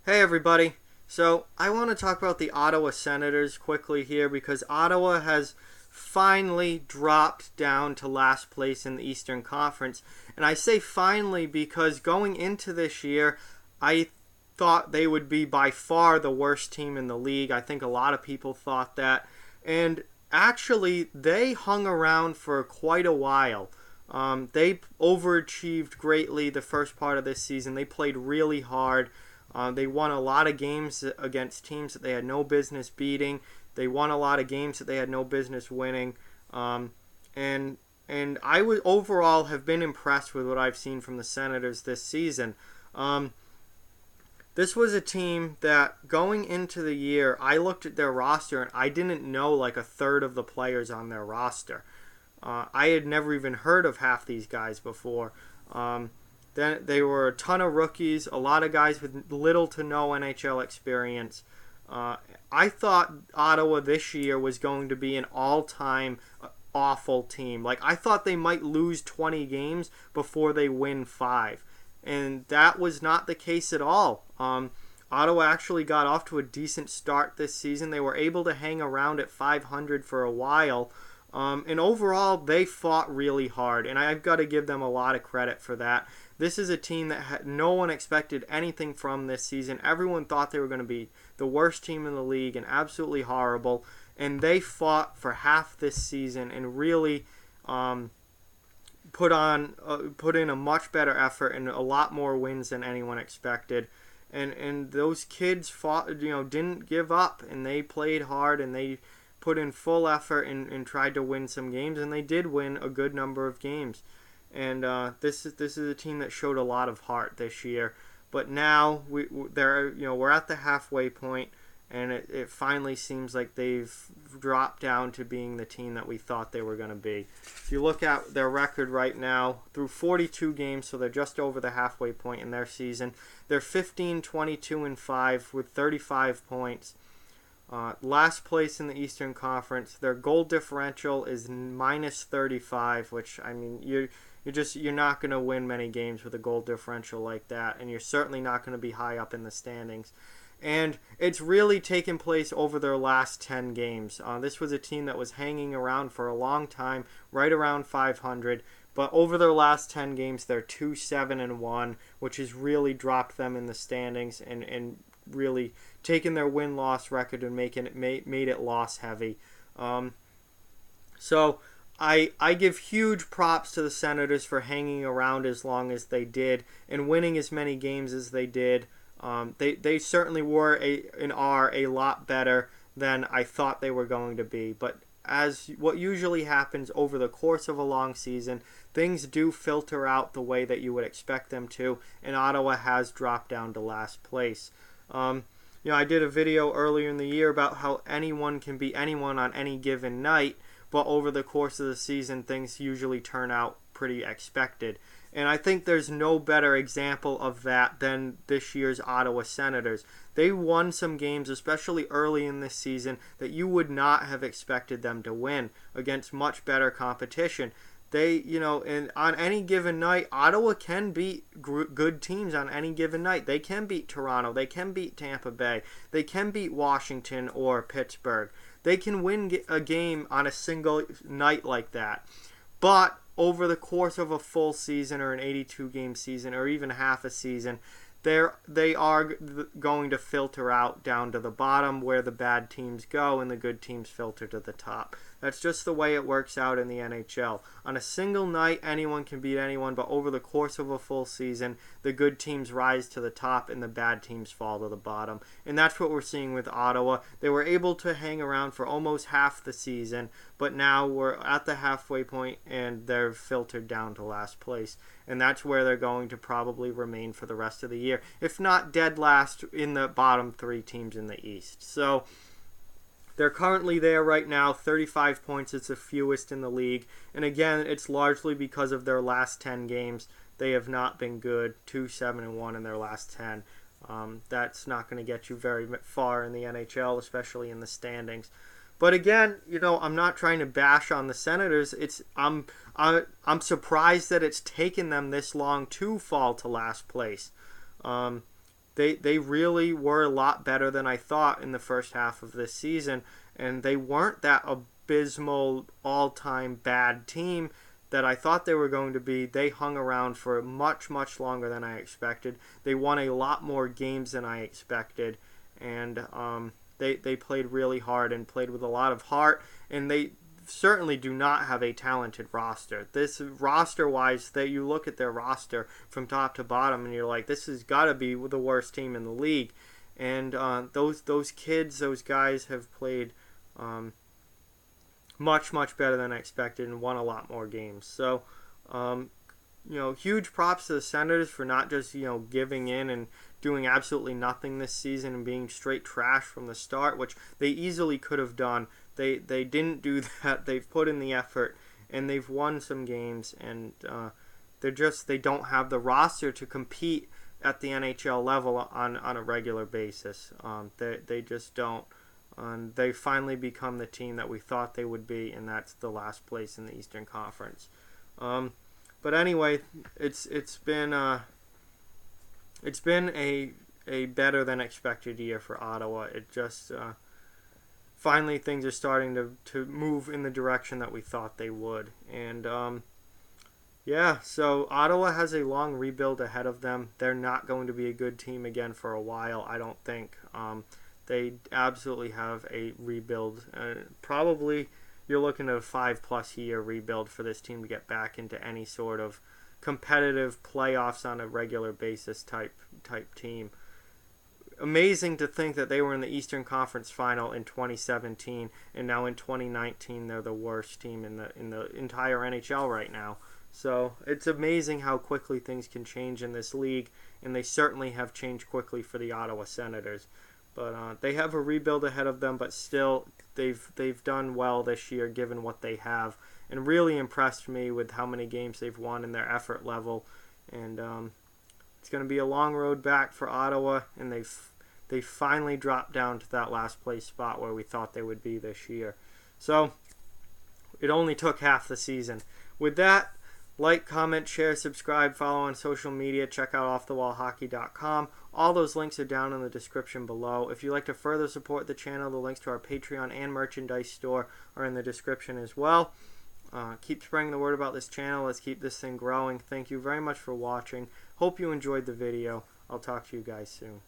Hey everybody. So I want to talk about the Ottawa Senators quickly here because Ottawa has finally dropped down to last place in the Eastern Conference. And I say finally because going into this year, I thought they would be by far the worst team in the league. I think a lot of people thought that. And actually, they hung around for quite a while. They overachieved greatly the first part of this season. They played really hard. They won a lot of games against teams that they had no business beating. They won a lot of games that they had no business winning. And I would overall have been impressed with what I've seen from the Senators this season. This was a team that going into the year, I looked at their roster and I didn't know like a third of the players on their roster. I had never even heard of half these guys before. Then they were a ton of rookies, a lot of guys with little to no NHL experience. I thought Ottawa this year was going to be an all-time awful team. Like I thought they might lose 20 games before they win 5. And that was not the case at all. Ottawa actually got off to a decent start this season. They were able to hang around at 500 for a while. And overall, they fought really hard, and I've got to give them a lot of credit for that. This is a team that no one expected anything from this season. Everyone thought they were going to be the worst team in the league and absolutely horrible, and they fought for half this season and really put in a much better effort and a lot more wins than anyone expected. And those kids fought, didn't give up, and they played hard, and they put in full effort and tried to win some games, and they did win a good number of games. And this is a team that showed a lot of heart this year. But now we're at the halfway point, and it finally seems like they've dropped down to being the team that we thought they were going to be. If you look at their record right now, through 42 games, so they're just over the halfway point in their season, they're 15, 22, and 5 with 35 points. Last place in the Eastern Conference. Their goal differential is minus 35, which I mean you're not going to win many games with a goal differential like that, and you're certainly not going to be high up in the standings. And it's really taken place over their last 10 games. This was a team that was hanging around for a long time, right around 500. But over their last 10 games, they're 2-7-1, which has really dropped them in the standings and really taken their win-loss record and made it loss heavy. So I give huge props to the Senators for hanging around as long as they did and winning as many games as they did. They certainly were and are a lot better than I thought they were going to be. But as what usually happens over the course of a long season, things do filter out the way that you would expect them to, and Ottawa has dropped down to last place. I did a video earlier in the year about how anyone can beat anyone on any given night, but over the course of the season, things usually turn out pretty expected. And I think there's no better example of that than this year's Ottawa Senators. They won some games, especially early in this season, that you would not have expected them to win against much better competition. And on any given night, Ottawa can beat good teams on any given night. They can beat Toronto. They can beat Tampa Bay. They can beat Washington or Pittsburgh. They can win a game on a single night like that. But over the course of a full season or an 82-game season or even half a season, they are going to filter out down to the bottom where the bad teams go and the good teams filter to the top. That's just the way it works out in the NHL. On a single night, anyone can beat anyone, but over the course of a full season, the good teams rise to the top and the bad teams fall to the bottom. And that's what we're seeing with Ottawa. They were able to hang around for almost half the season, but now we're at the halfway point and they're filtered down to last place. And that's where they're going to probably remain for the rest of the year, if not dead last in the bottom 3 teams in the East. So they're currently there right now, 35 points. It's the fewest in the league. And again, it's largely because of their last 10 games. They have not been good, 2-7-1 in their last 10. That's not going to get you very far in the NHL, especially in the standings. But again, I'm not trying to bash on the Senators. I'm surprised that it's taken them this long to fall to last place. they really were a lot better than I thought in the first half of this season, and they weren't that abysmal all-time bad team that I thought they were going to be. They hung around for much, much longer than I expected. They won a lot more games than I expected, and they played really hard and played with a lot of heart, and they certainly do not have a talented roster. This roster-wise, that you look at their roster from top to bottom, and you're like, this has got to be the worst team in the league. And those kids, those guys have played much, much better than I expected and won a lot more games. So, huge props to the Senators for not just, giving in and doing absolutely nothing this season and being straight trash from the start, which they easily could have done. They didn't do that. They've put in the effort, and they've won some games, and they don't have the roster to compete at the NHL level on a regular basis. They just don't. They finally become the team that we thought they would be, and that's the last place in the Eastern Conference. But anyway, it's been a better than expected year for Ottawa. It just finally things are starting to move in the direction that we thought they would. And so Ottawa has a long rebuild ahead of them. They're not going to be a good team again for a while, I don't think. They absolutely have a rebuild. Probably you're looking at a 5+ year rebuild for this team to get back into any sort of competitive playoffs on a regular basis type team. Amazing to think that they were in the Eastern Conference Final in 2017, and now in 2019 they're the worst team in the entire NHL right now. So it's amazing how quickly things can change in this league, and they certainly have changed quickly for the Ottawa Senators. But they have a rebuild ahead of them, but still they've done well this year given what they have, and really impressed me with how many games they've won and their effort level. And it's going to be a long road back for Ottawa, and they finally dropped down to that last place spot where we thought they would be this year. So it only took half the season. With that, like, comment, share, subscribe, follow on social media, check out offthewallhockey.com. All those links are down in the description below. If you'd like to further support the channel, the links to our Patreon and merchandise store are in the description as well. Keep spreading the word about this channel. Let's keep this thing growing. Thank you very much for watching. Hope you enjoyed the video. I'll talk to you guys soon.